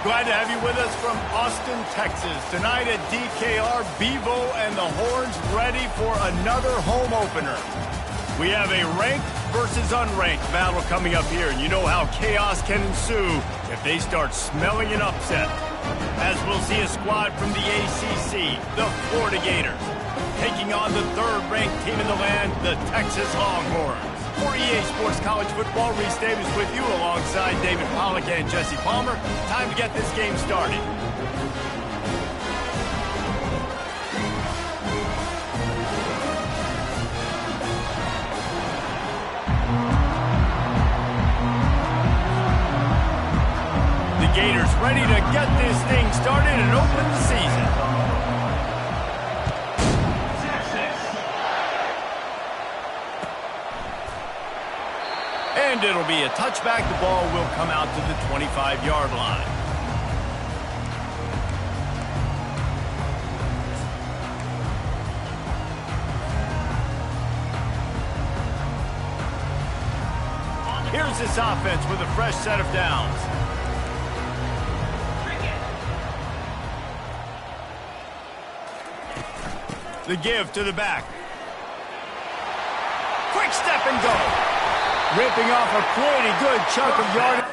Glad to have you with us from Austin, Texas. Tonight at DKR, Bevo and the Horns ready for another home opener. We have a ranked versus unranked battle coming up here, and you know how chaos can ensue if they start smelling an upset. As we'll see a squad from the ACC, the Florida Gators, taking on the third-ranked team in the land, the Texas Longhorns. For EA Sports College Football, Reese Davis with you alongside David Pollack and Jesse Palmer. Time to get this game started. The Gators ready to get this thing started and open the season. And it'll be a touchback. The ball will come out to the 25-yard line. Here's this offense with a fresh set of downs. The give to the back. Quick step and go. Ripping off a pretty good chunk of yardage.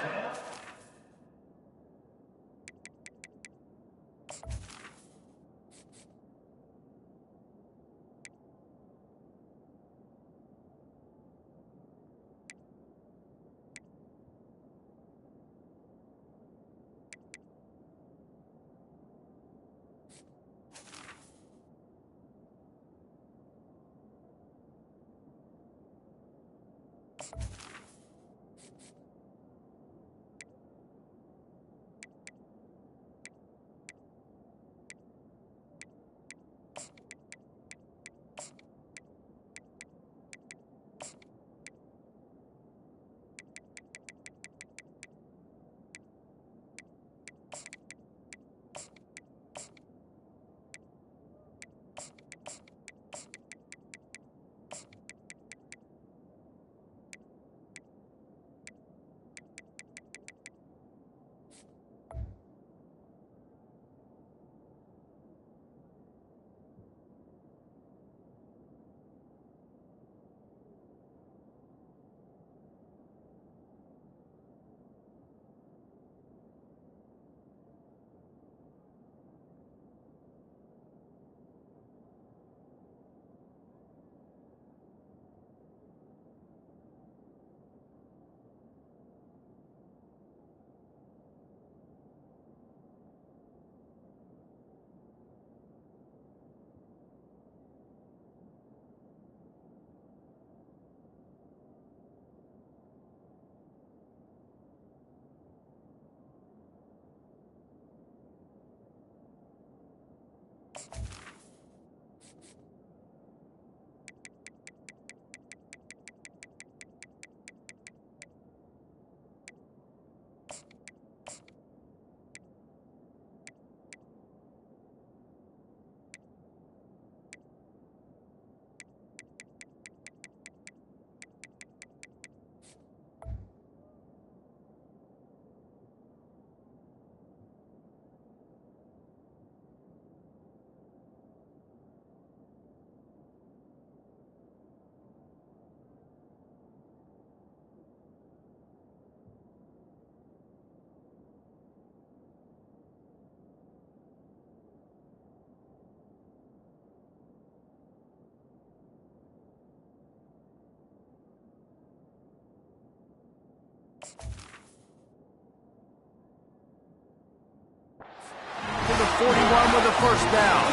To the 41 with a first down.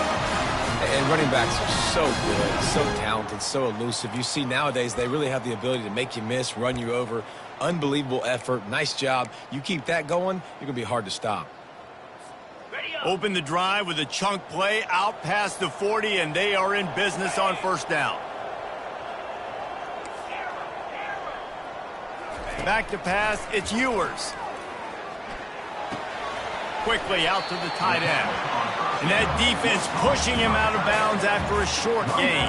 And running backs are so good, so talented, so elusive. You see nowadays they really have the ability to make you miss, run you over. Unbelievable effort. Nice job. You keep that going, you're going to be hard to stop. Open the drive with a chunk play out past the 40, and they are in business on first down. Back to pass, it's Ewers. Quickly out to the tight end. And that defense pushing him out of bounds after a short gain.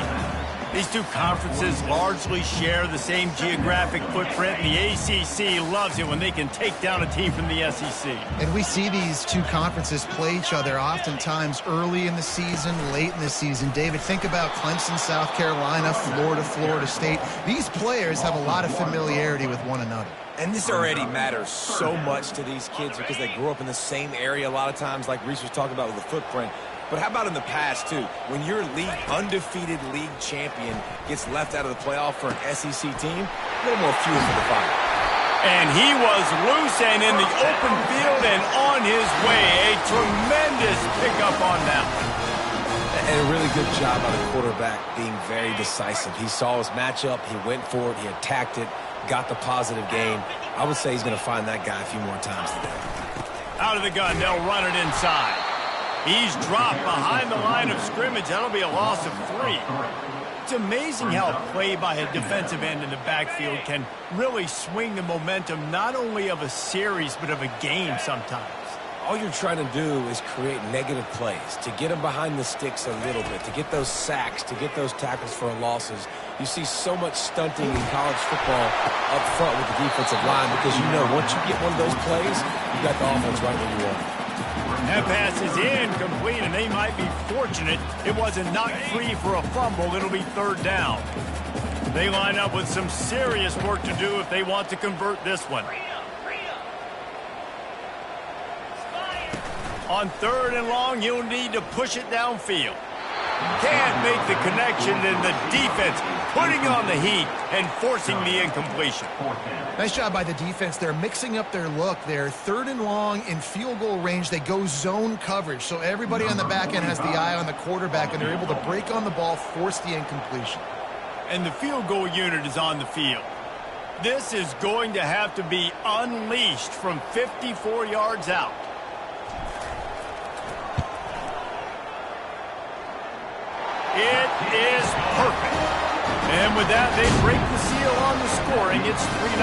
These two conferences largely share the same geographic footprint, and the ACC loves it when they can take down a team from the SEC. And we see these two conferences play each other oftentimes early in the season, late in the season. David, think about Clemson, South Carolina, Florida, Florida State. These players have a lot of familiarity with one another. And this already matters so much to these kids because they grew up in the same area a lot of times, like Reese was talking about with the footprint. But how about in the past, too? When your undefeated league champion gets left out of the playoff for an SEC team, a little more fuel for the fire. And he was loose and in the open field and on his way. A tremendous pickup on that one. And a really good job by the quarterback being very decisive. He saw his matchup, he went for it, he attacked it, got the positive gain. I would say he's going to find that guy a few more times today. Out of the gun, they'll run it inside. He's dropped behind the line of scrimmage. That'll be a loss of 3. It's amazing how a play by a defensive end in the backfield can really swing the momentum not only of a series but of a game sometimes. All you're trying to do is create negative plays, to get them behind the sticks a little bit, to get those sacks, to get those tackles for losses. You see so much stunting in college football up front with the defensive line because you know once you get one of those plays, you got the offense right where you want it. That pass is incomplete, and they might be fortunate it wasn't knocked free for a fumble. It'll be third down. They line up with some serious work to do if they want to convert this one. On third and long, you'll need to push it downfield. Can't make the connection, and the defense putting on the heat and forcing the incompletion. Nice job by the defense. They're mixing up their look. They're third and long in field goal range. They go zone coverage, so everybody on the back end has the eye on the quarterback, and they're able to break on the ball, force the incompletion. And the field goal unit is on the field. This is going to have to be unleashed from 54 yards out. It is perfect. And with that, they break the seal on the scoring. It's 3-0.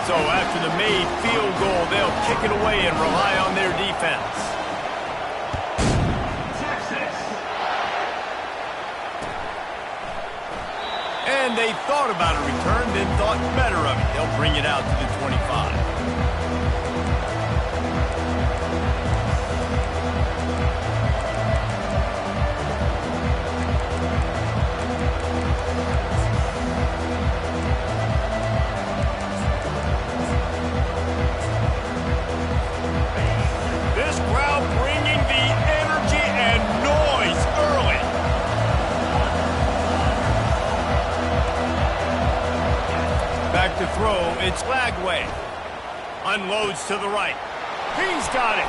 So after the made field goal, they'll kick it away and rely on their defense. And they thought about a return, then thought better of it. They'll bring it out to the 25. To throw, it's Lagway. Unloads to the right. He's got it.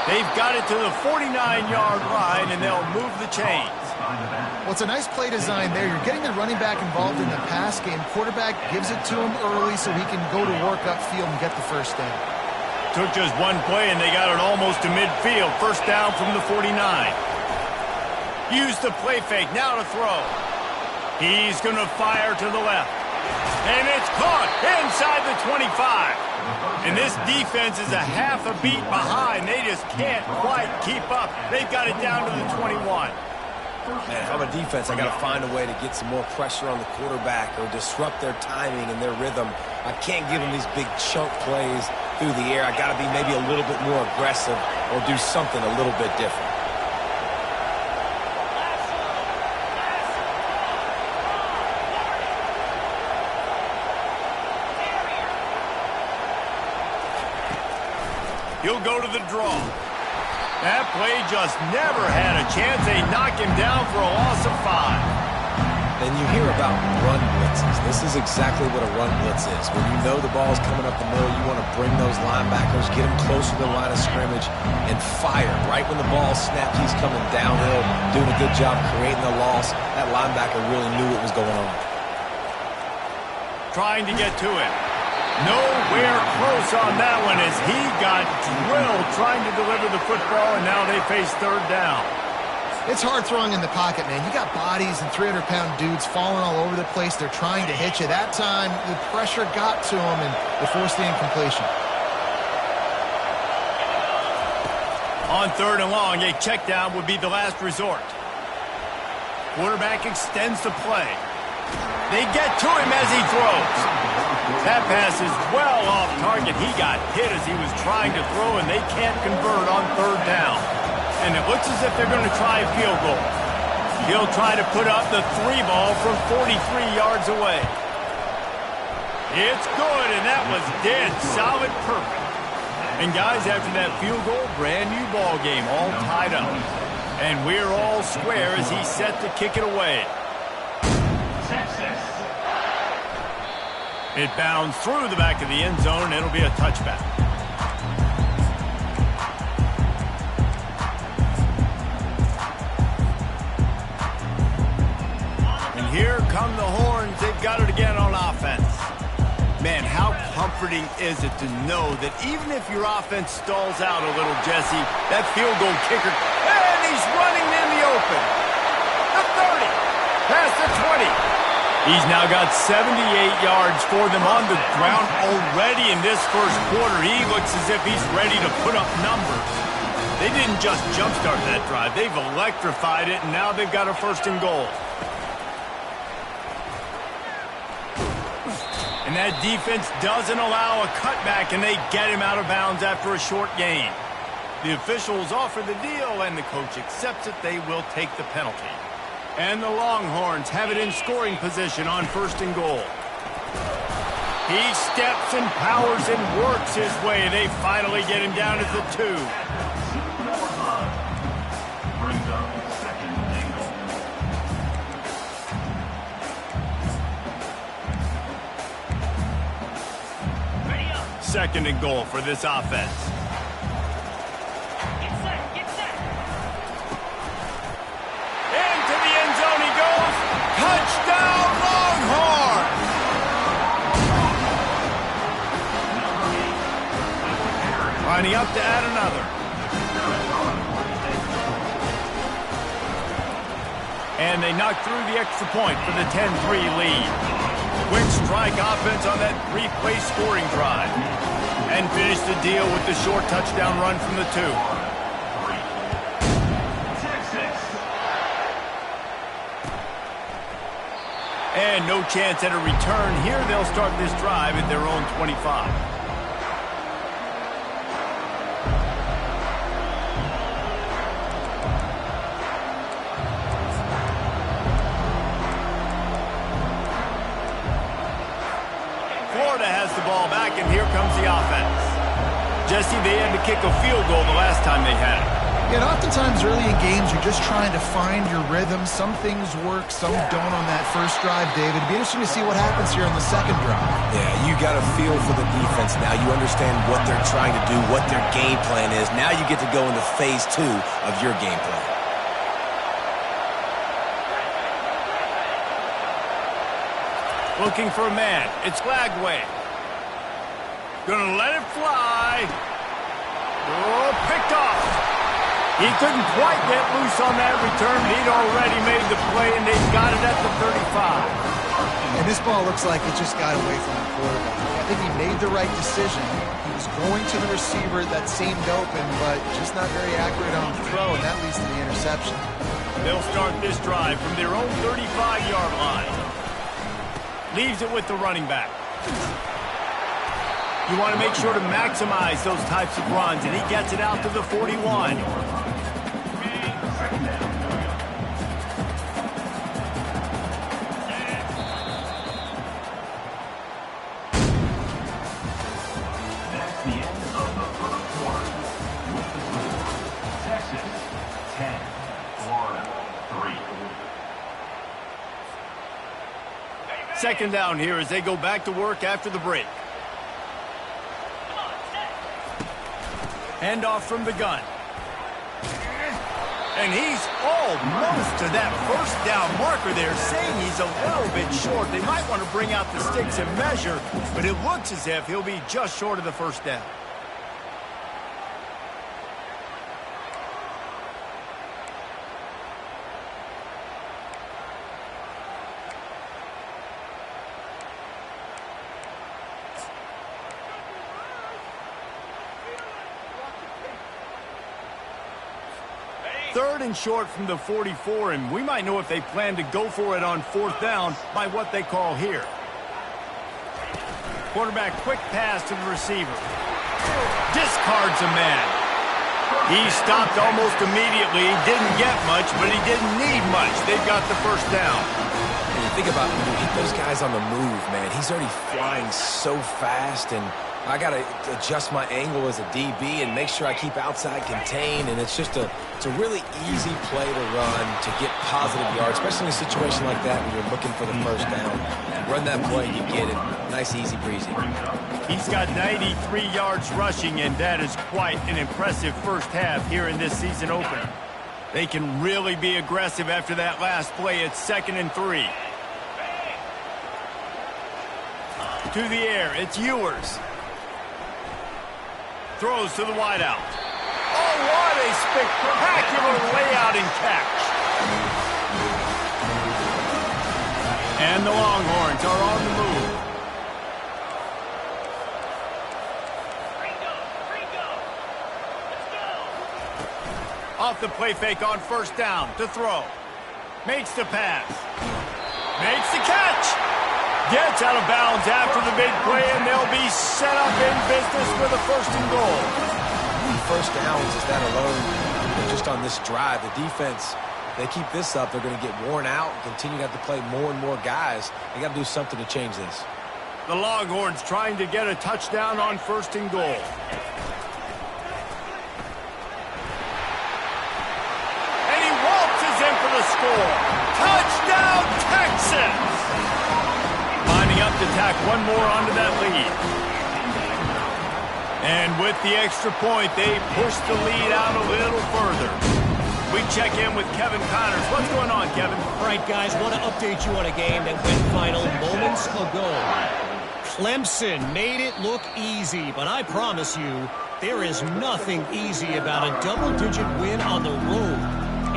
They've got it to the 49-yard line, and they'll move the chains. Well, it's a nice play design there. You're getting the running back involved in the pass game. Quarterback gives it to him early so he can go to work upfield and get the first down. Took just one play, and they got it almost to midfield. First down from the 49. Use the play fake. Now to throw. He's going to fire to the left. And it's caught inside the 25. And this defense is a half a beat behind. They just can't quite keep up. They've got it down to the 21. Man, if I'm a defense, I got to find a way to get some more pressure on the quarterback or disrupt their timing and their rhythm. I can't give them these big chunk plays through the air. I got to be maybe a little bit more aggressive or do something a little bit different. He'll go to the draw. That play just never had a chance. They knock him down for a loss of 5. And you hear about run blitzes. This is exactly what a run blitz is. When you know the ball's coming up the middle, you want to bring those linebackers, get them closer to the line of scrimmage, and fire. Right when the ball snapped, he's coming downhill, doing a good job creating the loss. That linebacker really knew what was going on. Trying to get to it. Nowhere close on that one as he got drilled trying to deliver the football, and now they face third down. It's hard throwing in the pocket, man. You got bodies and 300-pound dudes falling all over the place. They're trying to hit you. That time, the pressure got to them, and they forced the incompletion. On third and long, a check down would be the last resort. Quarterback extends the play. They get to him as he throws. That pass is well off target. He got hit as he was trying to throw, and they can't convert on third down. And it looks as if they're going to try a field goal. He'll try to put up the 3 ball from 43 yards away. It's good, and that was dead solid perfect. And guys, after that field goal, brand new ball game, all tied up. And we're all square as he's set to kick it away. It bounds through the back of the end zone, and it'll be a touchback. And here come the Horns. They've got it again on offense. Man, how comforting is it to know that even if your offense stalls out a little, Jesse, that field goal kicker, and he's running in the open. The 30, past the 20. He's now got 78 yards for them on the ground already in this first quarter. He looks as if he's ready to put up numbers. They didn't just jumpstart that drive. They've electrified it, and now they've got a first and goal. And that defense doesn't allow a cutback, and they get him out of bounds after a short gain. The officials offer the deal, and the coach accepts it. They will take the penalty. And the Longhorns have it in scoring position on first and goal. He steps and powers and works his way. They finally get him down at the 2. Second and goal for this offense. Into the end zone he goes. Touchdown, Longhorns! Lining up to add another. And they knock through the extra point for the 10-3 lead. Quick strike offense on that 3-play scoring drive. And finish the deal with the short touchdown run from the 2. And no chance at a return here. They'll start this drive at their own 25. Florida has the ball back, and here comes the offense. Jesse, they had to kick a field goal the last time they had it. Yeah, and oftentimes early in games, you're just trying to find your rhythm. Some things work, some don't on that first drive, David. It'd be interesting to see what happens here on the second drive. Yeah, you got a feel for the defense now. You understand what they're trying to do, what their game plan is. Now you get to go into phase 2 of your game plan. Looking for a man. It's Lagway. Gonna let it fly. Oh, picked off. He couldn't quite get loose on that return. He'd already made the play, and they got it at the 35. And this ball looks like it just got away from the quarterback. I think he made the right decision. He was going to the receiver that seemed open, but just not very accurate on the throw, and that leads to the interception. They'll start this drive from their own 35-yard line. Leaves it with the running back. You want to make sure to maximize those types of runs, and he gets it out to the 41. That's the end of the first quarter. With the score, Texas 10, Florida 3. Second down here as they go back to work after the break. Handoff from the gun. And he's almost to that first down marker there, saying he's a little bit short. They might want to bring out the sticks and measure, but it looks as if he'll be just short of the first down. 3rd and short from the 44, and we might know if they plan to go for it on 4th down by what they call here. Quarterback quick pass to the receiver. Discards a man. He stopped almost immediately. He didn't get much, but he didn't need much. They've got the 1st down. When you think about when you hit those guys on the move, man, he's already flying so fast, and I got to adjust my angle as a DB and make sure I keep outside contained, and it's a really easy play to run to get positive yards, especially in a situation like that when you're looking for the 1st down. You run that play, you get it. Nice, easy breezy. He's got 93 yards rushing, and that is quite an impressive 1st half here in this season opener. They can really be aggressive after that last play. It's 2nd and 3. To the air, it's Ewers. Throws to the wideout. Oh, what a spectacular layout and catch. And the Longhorns are on the move. Off the play fake on 1st down to throw. Makes the pass. Makes the catch. Gets out of bounds after the big play, and they'll be set up in business with a 1st and goal. 1st downs is that alone. Just on this drive, the defense, they keep this up, they're going to get worn out and continue to have to play more and more guys. They got to do something to change this. The Longhorns trying to get a touchdown on 1st and goal. And he waltzes in for the score. Touchdown, Texas! Lining up to tack one more onto that lead. And with the extra point, they push the lead out a little further. We check in with Kevin Connors. What's going on, Kevin? All right, guys, want to update you on a game that went final moments ago. Clemson made it look easy, but I promise you, there is nothing easy about a double-digit win on the road.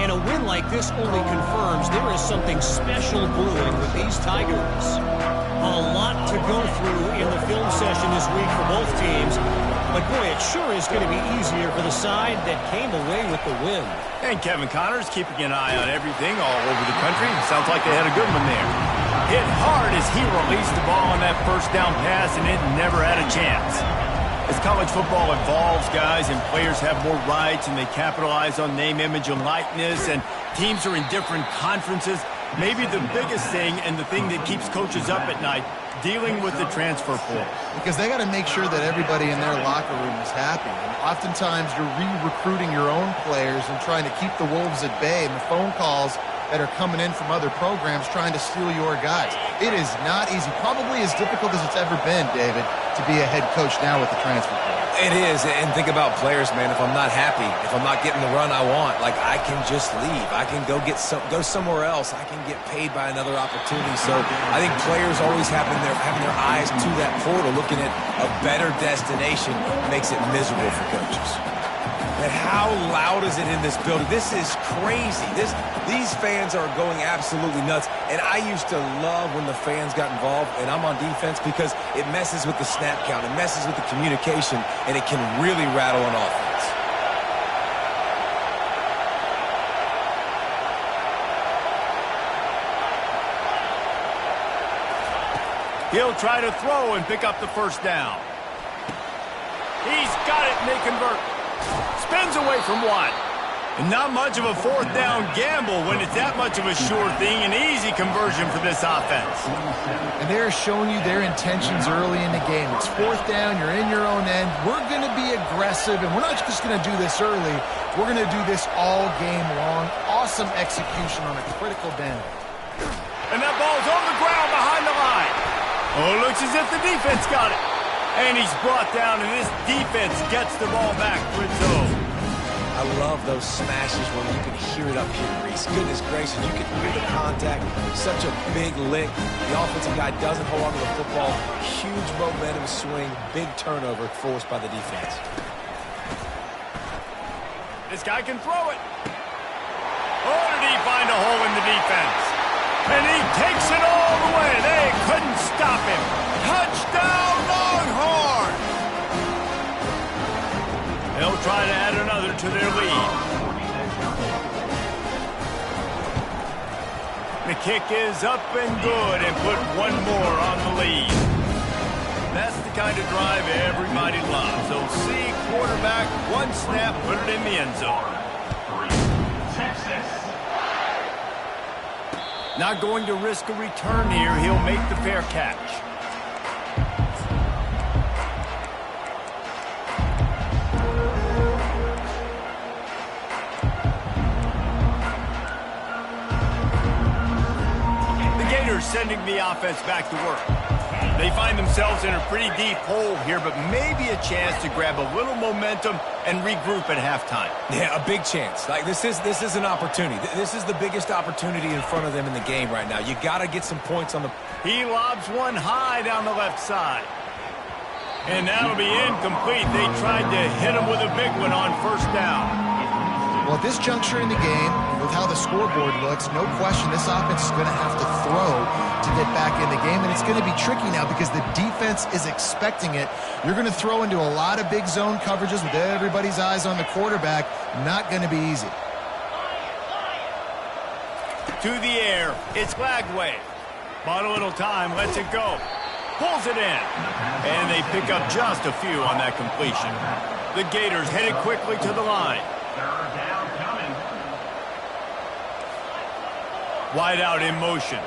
And a win like this only confirms there is something special brewing with these Tigers. A lot to go through in the film session this week for both teams. But, boy, it sure is going to be easier for the side that came away with the win. And Kevin Connors keeping an eye on everything all over the country. Sounds like they had a good one there. Hit hard as he released the ball on that 1st down pass, and it never had a chance. As college football evolves, guys, and players have more rights, and they capitalize on name, image, and likeness, and teams are in different conferences, maybe the biggest thing and the thing that keeps coaches up at night, dealing with the transfer portal. Because they got to make sure that everybody in their locker room is happy. And oftentimes you're re-recruiting your own players and trying to keep the Wolves at bay, and the phone calls that are coming in from other programs trying to steal your guys. It is not easy. Probably as difficult as it's ever been, David, to be a head coach now with the transfer portal. It is, and think about players, man. If I'm not happy, if I'm not getting the run I want, like, I can just leave. I can go somewhere else. I can get paid by another opportunity. So I think players always having their eyes to that portal, looking at a better destination, makes it miserable for coaches. And how loud is it in this building? This is crazy. These fans are going absolutely nuts. And I used to love when the fans got involved, and I'm on defense, because it messes with the snap count, it messes with the communication, and it can really rattle an offense. He'll try to throw and pick up the 1st down. He's got it, and they convert. Spins away from one. And not much of a 4th down gamble when it's that much of a sure thing. An easy conversion for this offense. And they're showing you their intentions early in the game. It's 4th down. You're in your own end. We're going to be aggressive, and we're not just going to do this early. We're going to do this all game long. Awesome execution on a critical down. And that ball's on the ground behind the line. Oh, it looks as if the defense got it. And he's brought down, and this defense gets the ball back for its own. I love those smashes when you can hear it up here, Reese. Goodness gracious, you can hear the contact. Such a big lick. The offensive guy doesn't hold on to the football. Huge momentum swing. Big turnover forced by the defense. This guy can throw it. Oh, did he find a hole in the defense? And he takes it all the way. They couldn't stop him. Touchdown, Longhorns! They'll try to add another to their lead. The kick is up and good and put one more on the lead. That's the kind of drive everybody loves. OC quarterback, one snap, put it in the end zone. Texas. Not going to risk a return here. He'll make the fair catch. The Gators sending the offense back to work. They find themselves in a pretty deep hole here, but maybe a chance to grab a little momentum and regroup at halftime. Yeah, a big chance. Like this is an opportunity. This is the biggest opportunity in front of them in the game right now. You got to get some points on the... He lobs one high down the left side. And that'll be incomplete. They tried to hit him with a big one on first down. Well, at this juncture in the game, with how the scoreboard looks, no question this offense is going to have to throw to get back in the game, and it's going to be tricky now because the defense is expecting it. You're going to throw into a lot of big zone coverages with everybody's eyes on the quarterback. Not going to be easy. To the air, it's Lagway. Bought a little time, lets it go. Pulls it in. And they pick up just a few on that completion. The Gators headed quickly to the line. Third down coming. Wide out in motion.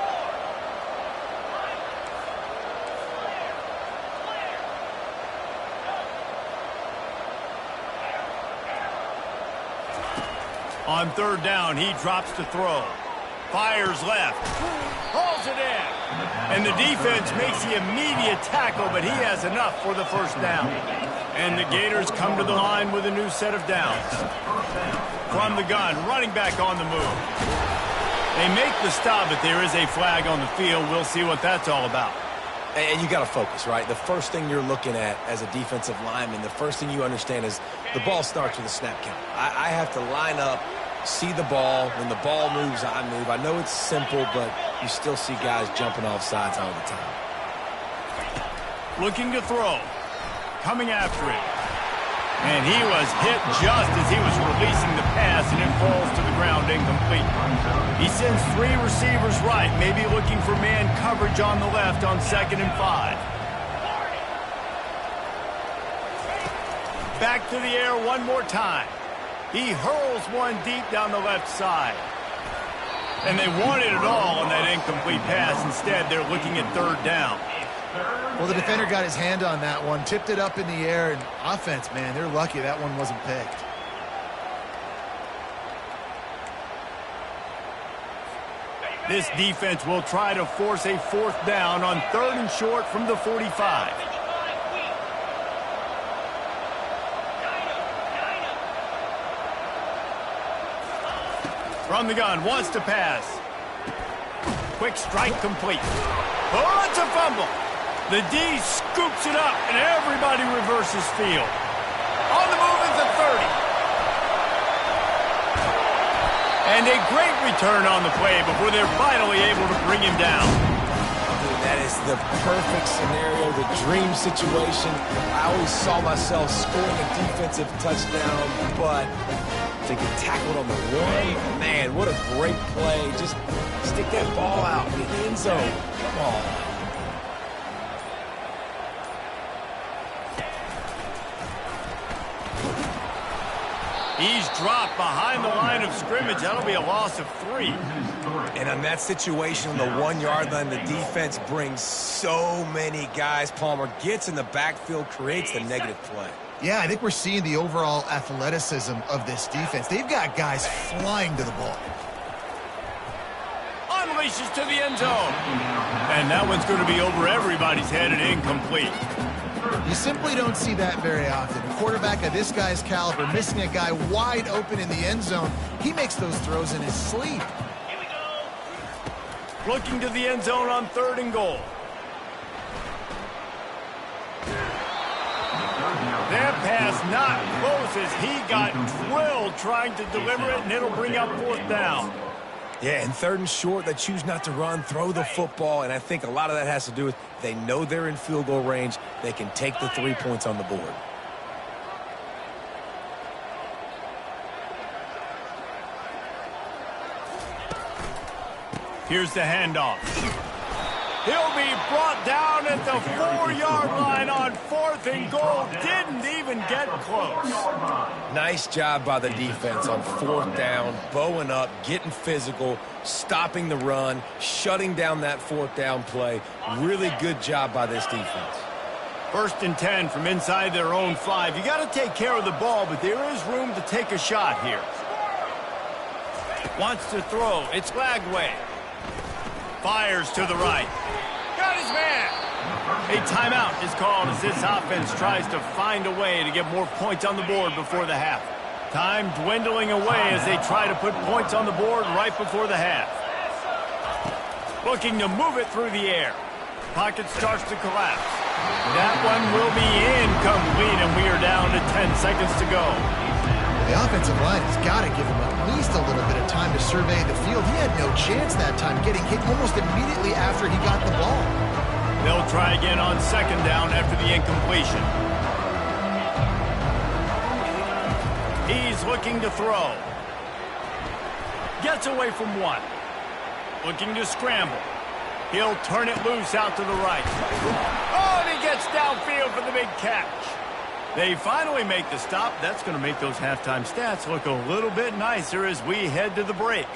On third down, he drops to throw. Fires left. Hauls it in. And the defense makes the immediate tackle, but he has enough for the first down. And the Gators come to the line with a new set of downs. From the gun, running back on the move. They make the stop, but there is a flag on the field. We'll see what that's all about. And you got to focus, right? The first thing you're looking at as a defensive lineman, the first thing you understand is the ball starts with a snap count. I have to line up, see the ball. When the ball moves, I move. I know it's simple, but you still see guys jumping off sides all the time. Looking to throw. Coming after it. And he was hit just as he was releasing the pass, and it falls to the ground incomplete. He sends three receivers right, maybe looking for man coverage on the left on 2nd and 5. Back to the air one more time. He hurls one deep down the left side. And they wanted it all on that incomplete pass. Instead, they're looking at third down. Well, the defender got his hand on that one, tipped it up in the air, and offense, man, they're lucky that one wasn't picked. This defense will try to force a fourth down on 3rd and short from the 45. From the gun, wants to pass. Quick strike complete. Oh, it's a fumble. The D scoops it up, and everybody reverses field. On the move is the 30. And a great return on the play before they're finally able to bring him down. That is the perfect scenario, the dream situation. I always saw myself scoring a defensive touchdown, but to get tackled on the one, man, what a great play. Just stick that ball out in the end zone. Come on. He's dropped behind the line of scrimmage. That'll be a loss of 3. And on that situation, on the 1 yard line, the defense brings so many guys. Palmer gets in the backfield, creates the negative play. Yeah, I think we're seeing the overall athleticism of this defense. They've got guys flying to the ball. Unleashes to the end zone. And that one's going to be over everybody's head and incomplete. You simply don't see that very often. A quarterback of this guy's caliber missing a guy wide open in the end zone. He makes those throws in his sleep. Looking to the end zone on 3rd and goal. That pass not close as he got drilled trying to deliver it, and it'll bring up 4th down. Yeah, and 3rd and short, they choose not to run, throw the football, and I think a lot of that has to do with they know they're in field goal range. They can take the 3 points on the board. Here's the handoff. He'll be brought down at the 4-yard line on 4th and goal. Didn't even get close. Nice job by the defense on 4th down, bowing up, getting physical, stopping the run, shutting down that 4th down play. Really good job by this defense. 1st and 10 from inside their own 5. You got to take care of the ball, but there is room to take a shot here. Wants to throw. It's Lagway. Fires to the right. Got his man. A timeout is called as this offense tries to find a way to get more points on the board before the half. Time dwindling away as they try to put points on the board right before the half. Looking to move it through the air. Pocket starts to collapse. That one will be incomplete, and we are down to 10 seconds to go. The offensive line has got to give him at least a little bit of time to survey the field. He had no chance that time, getting hit almost immediately after he got the ball. They'll try again on 2nd down after the incompletion. He's looking to throw. Gets away from 1. Looking to scramble. He'll turn it loose out to the right. Oh, and he gets downfield for the big catch. They finally make the stop. That's going to make those halftime stats look a little bit nicer as we head to the break.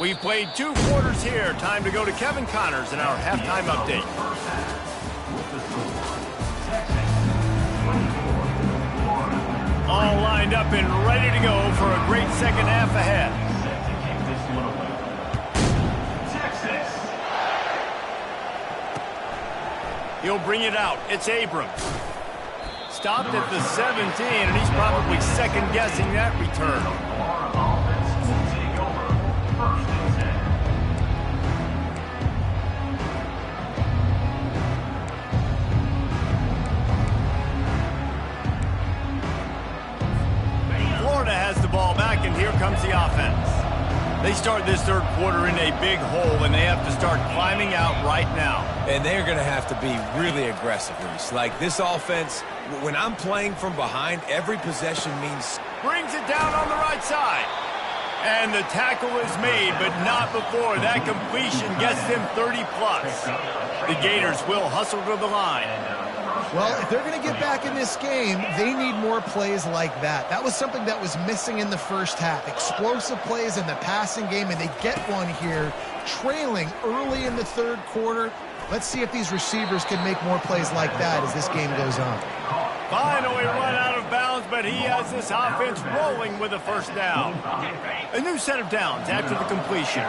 We've played 2 quarters here. Time to go to Kevin Connors in our halftime update. All lined up and ready to go for a great second half ahead. He'll bring it out. It's Abrams. Stopped at the 17, and he's probably second-guessing that return. Florida has the ball back, and here comes the offense. They start this 3rd quarter in a big hole, and they have to start climbing out right now. And they're going to have to be really aggressive, Reese. Like this offense, when I'm playing from behind, every possession means... Brings it down on the right side. And the tackle is made, but not before that completion gets them 30-plus. The Gators will hustle to the line. Well, if they're going to get back in this game, they need more plays like that. That was something that was missing in the first half. Explosive plays in the passing game, and they get one here, trailing early in the 3rd quarter. Let's see if these receivers can make more plays like that as this game goes on. Finally run out of bounds, but he has this offense rolling with a 1st down. A new set of downs after the completion.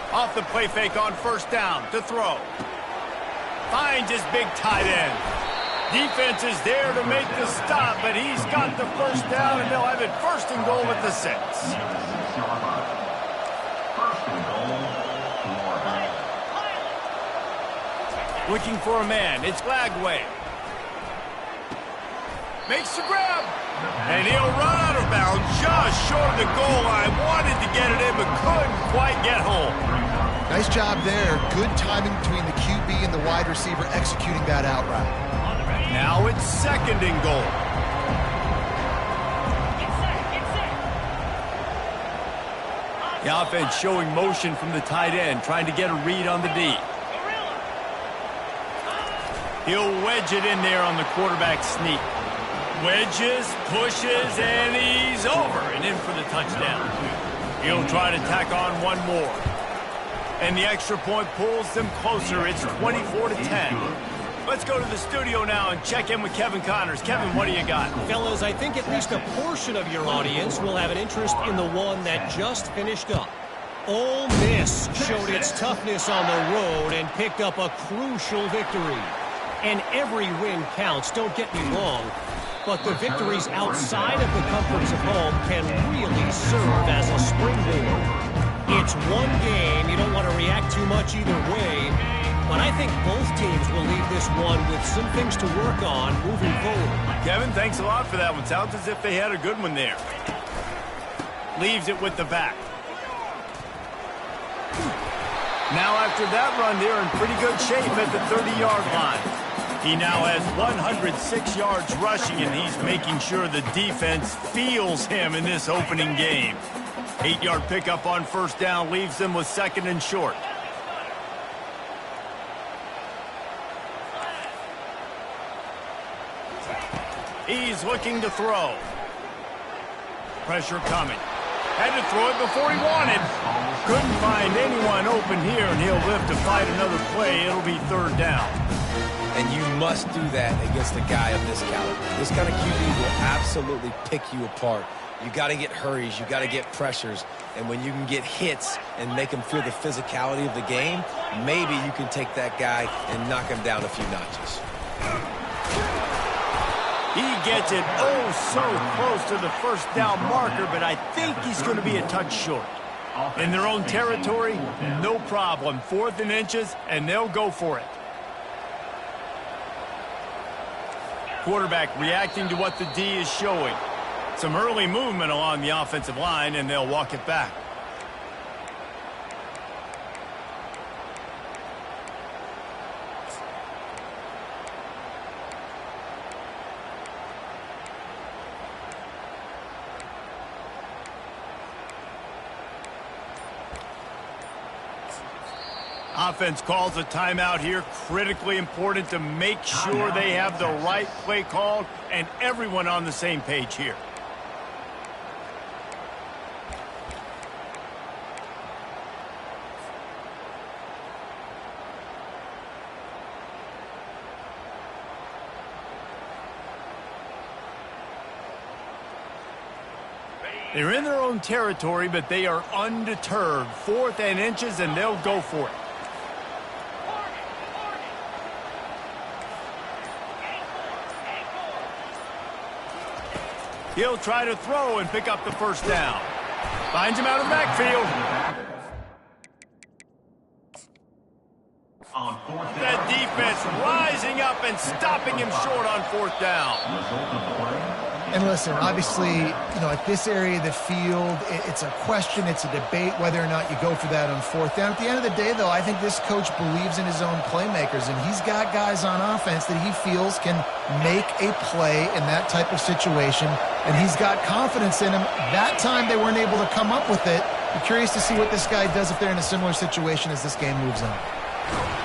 Off the play fake on 1st down to throw. Finds his big tight end. Defense is there to make the stop, but he's got the 1st down, and they'll have it 1st and goal at the 6. Looking for a man. It's Lagway. Makes the grab. And he'll run out of bounds just short of the goal line. Wanted to get it in, but couldn't quite get home. Nice job there. Good timing between the QB and the wide receiver executing that out route. Now it's 2nd and goal. The offense showing motion from the tight end, trying to get a read on the D. He'll wedge it in there on the quarterback sneak. Wedges, pushes, and he's over and in for the touchdown. He'll try to tack on one more. And the extra point pulls them closer. It's 24-10. Let's go to the studio now and check in with Kevin Connors. Kevin, what do you got? Fellas, I think at least a portion of your audience will have an interest in the one that just finished up. Ole Miss showed its toughness on the road and picked up a crucial victory. And every win counts, don't get me wrong. But the victories outside of the comforts of home can really serve as a springboard. It's one game. You don't want to react too much either way. But I think both teams will leave this one with some things to work on moving forward. Kevin, thanks a lot for that one. Sounds as if they had a good one there. Leaves it with the back. Now after that run, they're in pretty good shape at the 30-yard line. He now has 106 yards rushing, and he's making sure the defense feels him in this opening game. 8-yard pickup on first down leaves them with 2nd and short. He's looking to throw. Pressure coming. Had to throw it before he wanted. Couldn't find anyone open here, and he'll live to fight another play. It'll be 3rd down. And you must do that against a guy of this caliber. This kind of QB will absolutely pick you apart. You got to get hurries. You got to get pressures. And when you can get hits and make him feel the physicality of the game, maybe you can take that guy and knock him down a few notches. He gets it so close to the first down marker, but I think he's going to be a touch short. In their own territory, no problem. 4th and inches, and they'll go for it. Quarterback reacting to what the D is showing. Some early movement along the offensive line, and they'll walk it back. Offense calls a timeout here. Critically important to make sure they have the right play called and everyone on the same page here. They're in their own territory, but they are undeterred. 4th and inches, and they'll go for it. He'll try to throw and pick up the first down. Finds him out of the backfield. That defense rising up and stopping him short on 4th down. And listen, obviously, at this area of the field, it's a question, it's a debate whether or not you go for that on 4th down. At the end of the day, though, I think this coach believes in his own playmakers, and he's got guys on offense that he feels can make a play in that type of situation, and he's got confidence in him. That time they weren't able to come up with it. I'm curious to see what this guy does if they're in a similar situation as this game moves on.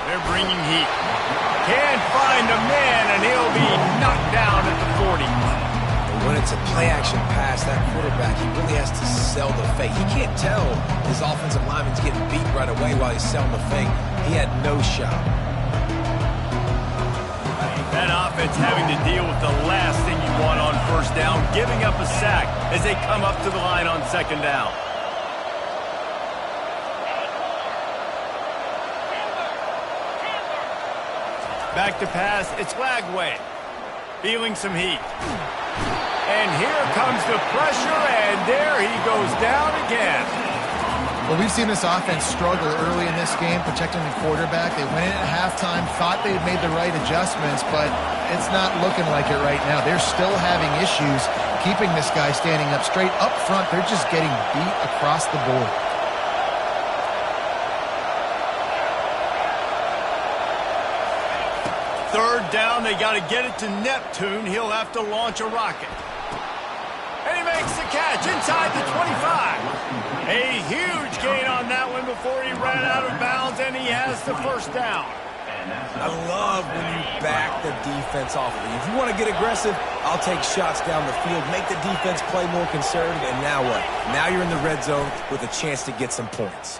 They're bringing heat. Can't find a man, and he'll be knocked down at the 40. When it's a play-action pass, that quarterback, he really has to sell the fake. He can't tell his offensive lineman's getting beat right away while he's selling the fake. He had no shot. That offense having to deal with the last thing you want on first down, giving up a sack as they come up to the line on 2nd down. Back to pass, it's Lagway. Feeling some heat. And here comes the pressure, and there he goes down again. Well, we've seen this offense struggle early in this game, protecting the quarterback. They went in at halftime, thought they had made the right adjustments, but it's not looking like it right now. They're still having issues keeping this guy standing up straight. Up front, they're just getting beat across the board. Third down, they got to get it to Neptune. He'll have to launch a rocket. And he makes the catch inside the 25. A huge gain on that one before he ran out of bounds, and he has the first down. I love when you back the defense off of you. If you want to get aggressive, I'll take shots down the field, make the defense play more conservative, and now what? Now you're in the red zone with a chance to get some points.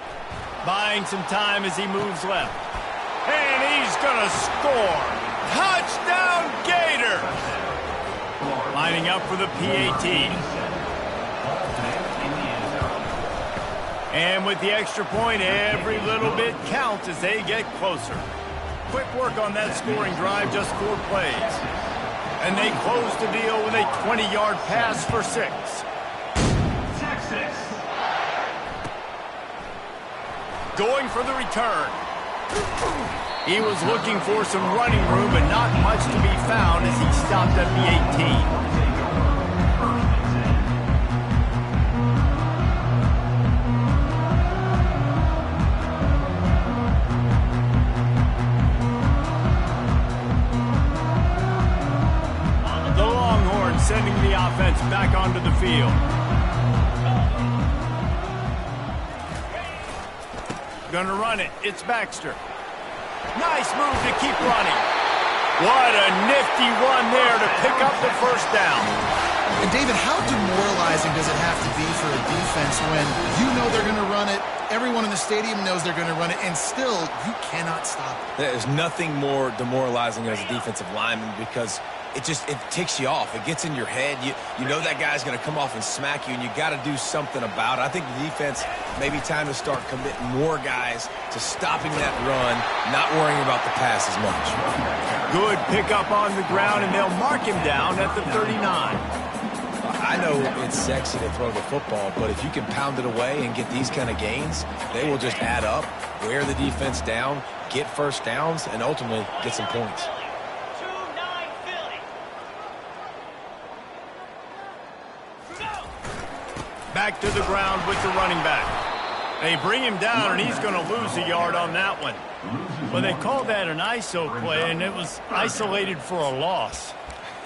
Buying some time as he moves left. And he's going to score. Touchdown, Gators! Lining up for the PAT. And with the extra point, every little bit counts as they get closer. Quick work on that scoring drive, just 4 plays. And they close the deal with a 20-yard pass for 6. Texas. Going for the return. He was looking for some running room, but not much to be found as he stopped at the 18. sending the offense back onto the field. Gonna run it. It's Baxter. Nice move to keep running. What a nifty run there to pick up the first down. And David, how demoralizing does it have to be for a defense when you know they're going to run it, everyone in the stadium knows they're going to run it, and still you cannot stop it? There's nothing more demoralizing as a defensive lineman because it ticks you off. It gets in your head. You know that guy's going to come off and smack you, and you got to do something about it. I think the defense maybe time to start committing more guys to stopping that run, not worrying about the pass as much. Good pickup on the ground, and they'll mark him down at the 39. I know it's sexy to throw the football, but if you can pound it away and get these kind of gains, they will just add up, wear the defense down, get first downs, and ultimately get some points. Back to the ground with the running back. They bring him down, and he's going to lose a yard on that one. Well, they called that an ISO play, and it was isolated for a loss.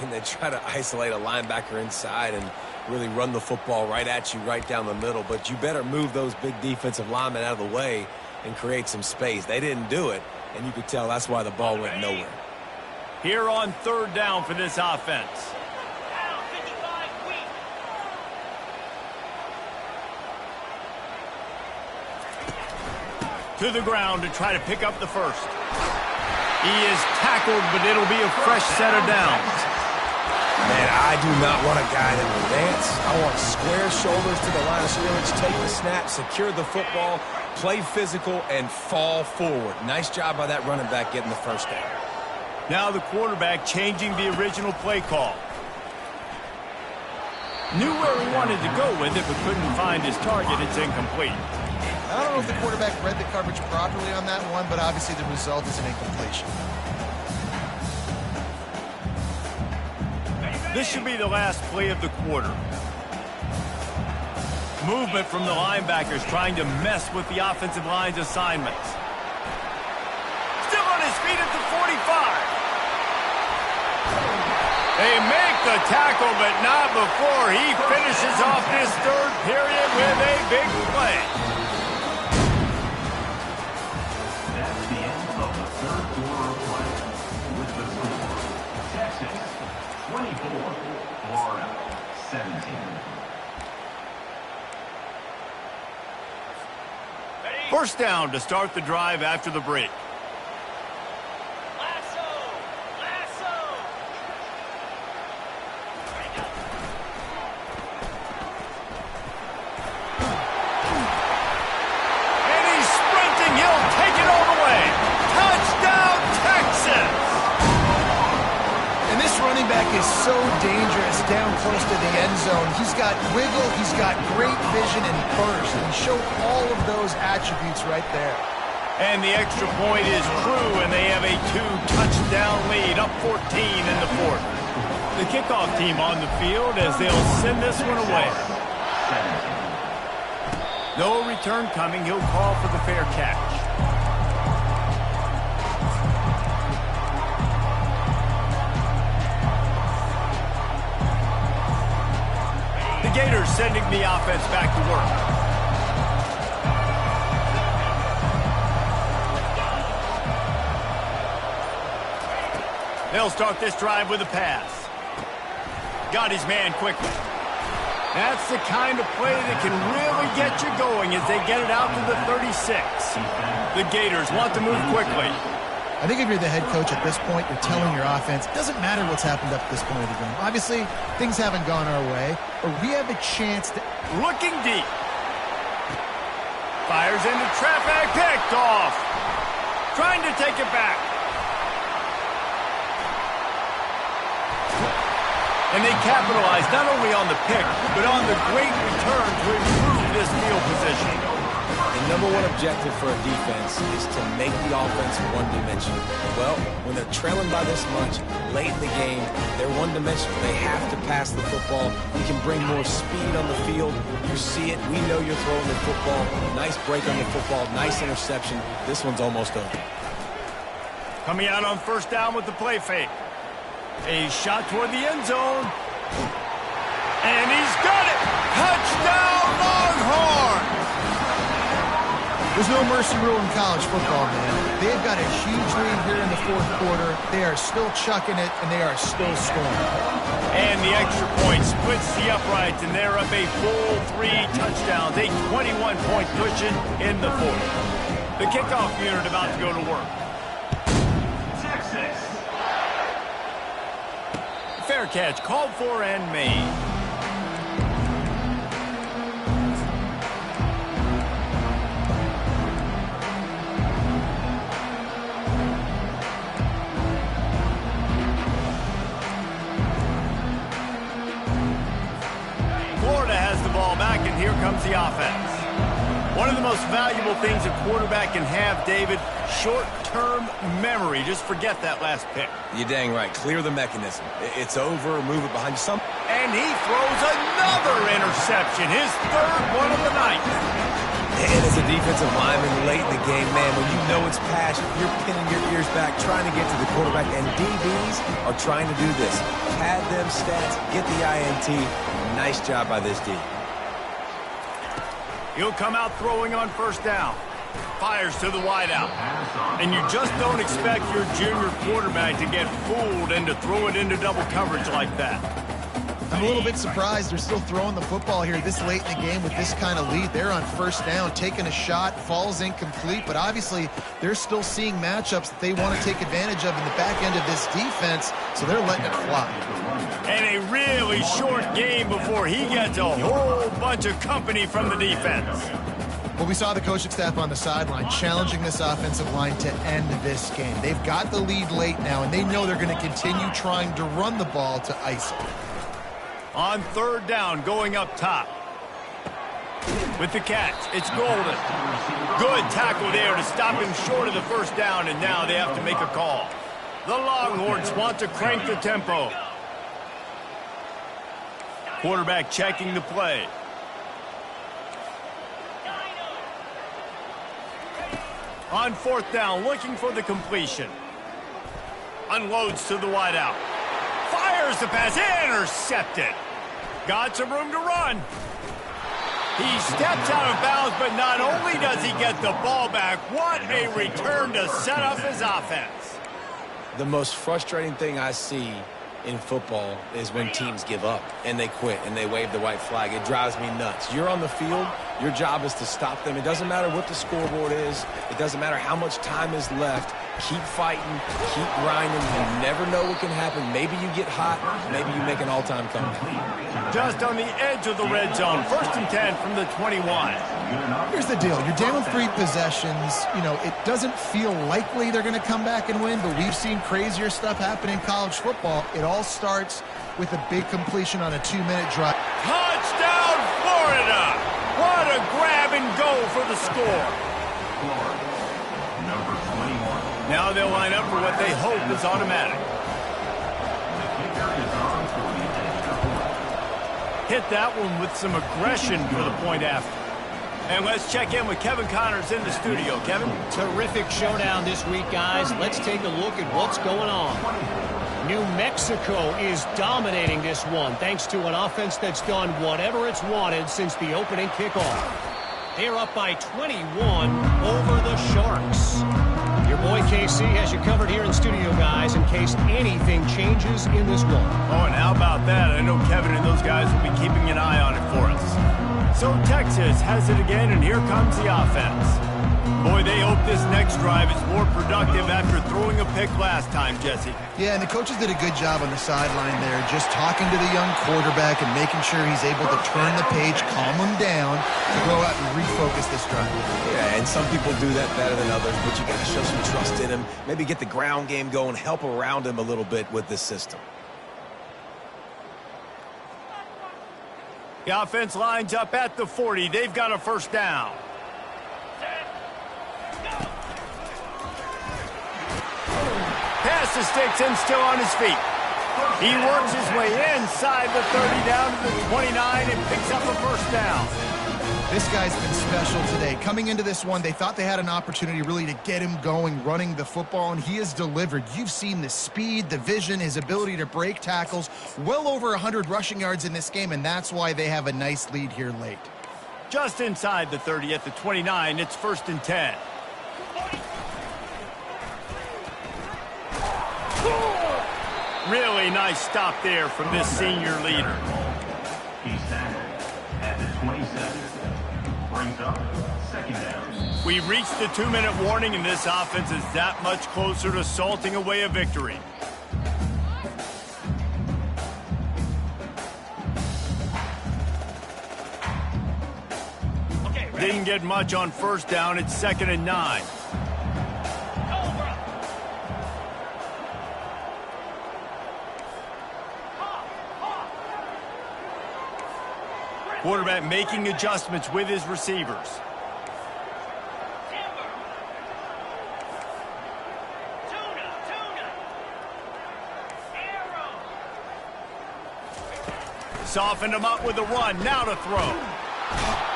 And they try to isolate a linebacker inside and really run the football right at you, right down the middle. But you better move those big defensive linemen out of the way and create some space. They didn't do it, and you could tell that's why the ball went nowhere. Here on third down for this offense. To the ground to try to pick up the first. He is tackled, but it'll be a fresh set of downs. Man, I do not want a guy that will dance. I want square shoulders to the line of scrimmage, take the snap, secure the football, play physical, and fall forward. Nice job by that running back getting the first down. Now the quarterback changing the original play call. Knew where he wanted to go with it, but couldn't find his target. It's incomplete. I don't know if the quarterback read the coverage properly on that one, but obviously the result is an incompletion. This should be the last play of the quarter. Movement from the linebackers trying to mess with the offensive line's assignments. Still on his feet at the 45. They make the tackle, but not before he finishes off this third period with a big play. That's the end of the third quarter of play. With the score, Texas 24, Florida 17. First down to start the drive after the break. Is so dangerous down close to the end zone. He's got wiggle, he's got great vision and burst, and he showed all of those attributes right there. And the extra point is true, and they have a 2-touchdown lead, up 14 in the fourth. The kickoff team on the field as they'll send this one away. No return coming. He'll call for the fair catch. The Gators sending the offense back to work. They'll start this drive with a pass. Got his man quickly. That's the kind of play that can really get you going as they get it out to the 36. The Gators want to move quickly. I think if you're the head coach at this point, you're telling your offense, it doesn't matter what's happened up to this point of the game. Obviously, things haven't gone our way, but we have a chance to... Looking deep. Fires into traffic, picked off. Trying to take it back. And they capitalize not only on the pick, but on the great return to improve this field position. The number one objective for a defense is to make the offense one-dimensional. Well, when they're trailing by this much, late in the game, they're one-dimensional. They have to pass the football. You can bring more speed on the field. You see it. We know you're throwing the football. Nice break on the football. Nice interception. This one's almost over. Coming out on first down with the play fake. A shot toward the end zone. And he's got it! Touchdown, Longhorn! There's no mercy rule in college football, man. They've got a huge lead here in the fourth quarter. They are still chucking it, and they are still scoring. And the extra point splits the uprights, and they're up a full 3 touchdowns, a 21-point cushion in the fourth. The kickoff unit about to go to work. Texas. Fair catch, called for and made. Florida has the ball back, and here comes the offense. One of the most valuable things a quarterback can have, David, short-term memory. Just forget that last pick. You're dang right. Clear the mechanism. It's over. Move it behind you. And he throws another interception, his third one of the night. And as a defensive lineman late in the game, man, when you know it's passion, you're pinning your ears back, trying to get to the quarterback, and DBs are trying to do this. Pad them stats, get the INT. Nice job by this D. He'll come out throwing on first down. Fires to the wideout. And you just don't expect your junior quarterback to get fooled and to throw it into double coverage like that. I'm a little bit surprised they're still throwing the football here this late in the game with this kind of lead. They're on first down, taking a shot, falls incomplete, but obviously they're still seeing matchups that they want to take advantage of in the back end of this defense, so they're letting it fly. And a really short game before he gets a whole bunch of company from the defense. Well, we saw the coaching staff on the sideline challenging this offensive line to end this game. They've got the lead late now, and they know they're going to continue trying to run the ball to ice it. On third down, going up top. With the catch, it's Golden. Good tackle there to stop him short of the first down, and now they have to make a call. The Longhorns want to crank the tempo. Quarterback checking the play. On fourth down, looking for the completion. Unloads to the wideout. Fires the pass, intercepted. Got some room to run. He steps out of bounds, but not only does he get the ball back, what a return to set up his offense. The most frustrating thing I see in football is when teams give up and they quit and they wave the white flag. It drives me nuts. You're on the field. Your job is to stop them. It doesn't matter what the scoreboard is. It doesn't matter how much time is left. Keep fighting. Keep grinding. You never know what can happen. Maybe you get hot. Maybe you make an all-time comeback. Just on the edge of the red zone. 1st and 10 from the 21. Here's the deal. You're down 3 possessions. You know, it doesn't feel likely they're going to come back and win, but we've seen crazier stuff happen in college football. It all starts with a big completion on a 2-minute drive. Touchdown, Florida! What a grab and go for the score. Florida, number 21. Now they'll line up for what they hope is automatic. The kicker is on for the extra point. Hit that one with some aggression for the point after. And let's check in with Kevin Connors in the studio. Kevin? Terrific showdown this week, guys. Let's take a look at what's going on. New Mexico is dominating this one thanks to an offense that's done whatever it's wanted since the opening kickoff. They're up by 21 over the Sharks. Your boy KC has you covered here in studio, guys, in case anything changes in this one. Oh, and how about that? I know Kevin and those guys will be keeping an eye on it for us. So Texas has it again, and here comes the offense. Boy, they hope this next drive is more productive after throwing a pick last time, Jesse. Yeah, and the coaches did a good job on the sideline there, just talking to the young quarterback and making sure he's able to turn the page, calm him down, to go out and refocus this drive. Yeah, and some people do that better than others, but you got to show some trust in him. Maybe get the ground game going, help around him a little bit with this system. The offense lines up at the 40. They've got a first down. Pass to Sticks and still on his feet. He works his way inside the 30 down to the 29 and picks up a first down. This guy's been special today. Coming into this one, they thought they had an opportunity really to get him going, running the football, and he has delivered. You've seen the speed, the vision, his ability to break tackles, well over 100 rushing yards in this game, and that's why they have a nice lead here late. Just inside the 30 at the 29, it's 1st and 10. Really nice stop there from this senior leader. He's tackled at the 27. Brings up 2nd down. We've reached the 2-minute warning, and this offense is that much closer to salting away a victory. Didn't get much on 1st down. It's 2nd and 9. Quarterback making adjustments with his receivers. Softened him up with a run. Now to throw.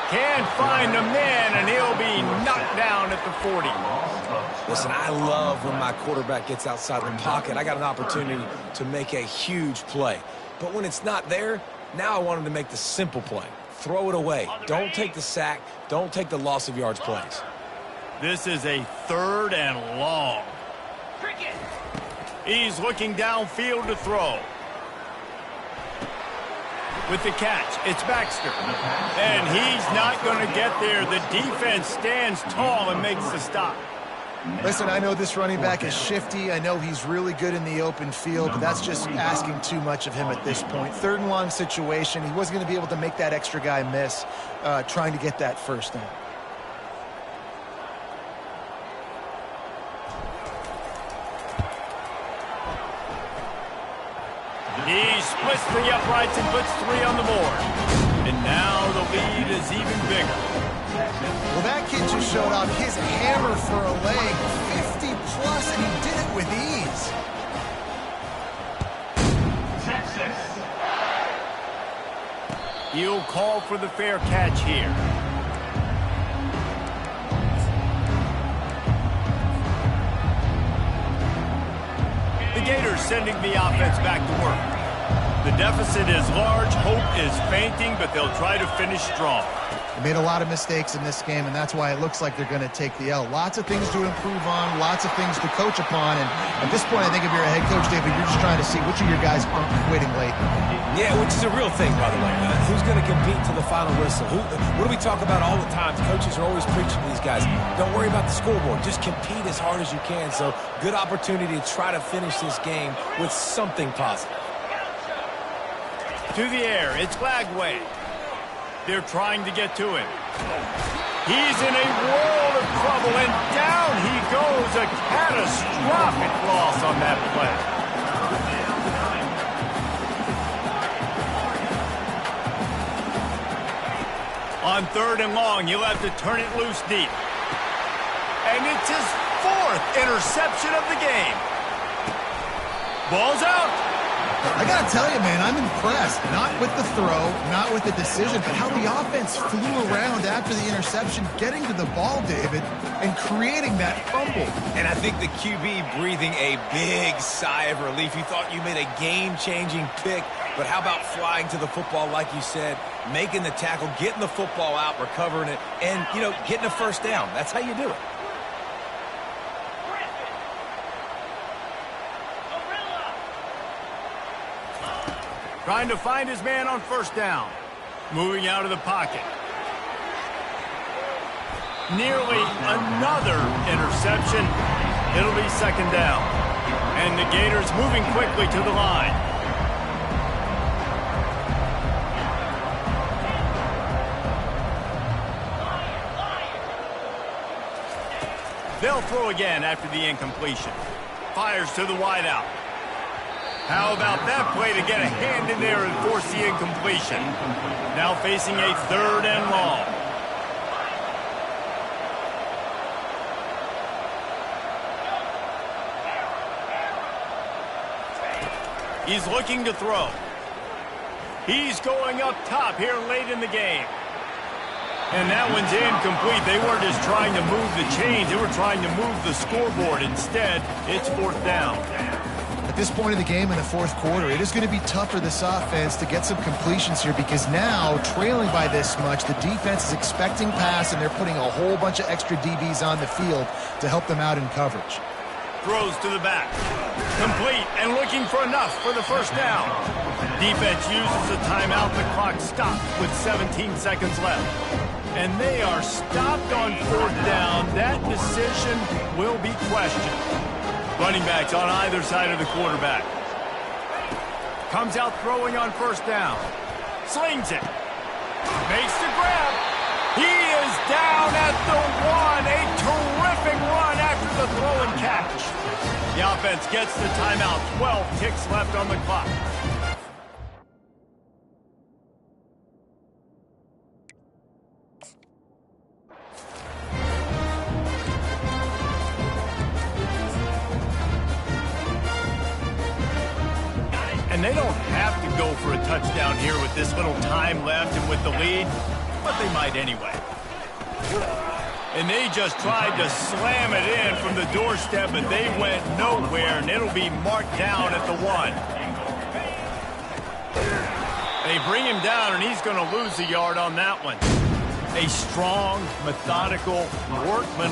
Can't find the man, and he'll be knocked down at the 40. Listen, I love when my quarterback gets outside the pocket. I got an opportunity to make a huge play. But when it's not there, now I want him to make the simple play. Throw it away. Don't take the sack. Don't take the loss of yards plays. This is a 3rd and long. He's looking downfield to throw. With the catch, it's Baxter. And he's not going to get there. The defense stands tall and makes the stop. Listen, I know this running back is shifty. I know he's really good in the open field, but that's just asking too much of him at this point. 3rd and long situation. He wasn't going to be able to make that extra guy miss trying to get that 1st down. He splits the uprights and puts 3 on the board. And now the lead is even bigger. Well, that kid just showed off his hammer for a leg, 50-plus, and he did it with ease. Texas. He'll call for the fair catch here. The Gators sending the offense back to work. The deficit is large, hope is fainting, but they'll try to finish strong. They made a lot of mistakes in this game, and that's why it looks like they're going to take the L. Lots of things to improve on, lots of things to coach upon, and at this point, I think if you're a head coach, David, you're just trying to see which of your guys aren't quitting late. Yeah, which is a real thing, by the way. Who's going to compete to the final whistle? What do we talk about all the time? Coaches are always preaching to these guys. Don't worry about the scoreboard. Just compete as hard as you can. So, good opportunity to try to finish this game with something positive. To the air, it's Glagway. They're trying to get to him. He's in a world of trouble, and down he goes. A catastrophic loss on that play. On 3rd and long, he'll have to turn it loose deep. And it's his 4th interception of the game. Ball's out. I got to tell you, man, I'm impressed. Not with the throw, not with the decision, but how the offense flew around after the interception, getting to the ball, David, and creating that fumble. And I think the QB breathing a big sigh of relief. You thought you made a game-changing pick, but how about flying to the football, like you said, making the tackle, getting the football out, recovering it, and, you know, getting a 1st down. That's how you do it. Trying to find his man on 1st down. Moving out of the pocket. Nearly another interception. It'll be 2nd down. And the Gators moving quickly to the line. They'll throw again after the incompletion. Fires to the wideout. How about that play to get a hand in there and force the incompletion? Now facing a 3rd and long. He's looking to throw. He's going up top here late in the game. And that one's incomplete. They weren't just trying to move the chains. They were trying to move the scoreboard. Instead, it's fourth down. At this point of the game in the fourth quarter, it is going to be tough for this offense to get some completions here because now, trailing by this much, the defense is expecting pass, and they're putting a whole bunch of extra DBs on the field to help them out in coverage. Throws to the back. Complete and looking for enough for the first down. Defense uses a timeout. The clock stops with 17 seconds left. And they are stopped on fourth down. That decision will be questioned. Running backs on either side of the quarterback. Comes out throwing on first down. Slings it. Makes the grab. He is down at the 1. A terrific run after the throw and catch. The offense gets the timeout. 12 ticks left on the clock. And they don't have to go for a touchdown here with this little time left and with the lead, but they might anyway. And they just tried to slam it in from the doorstep, but they went nowhere, and it'll be marked down at the 1. They bring him down, and he's going to lose a yard on that one. A strong, methodical, workman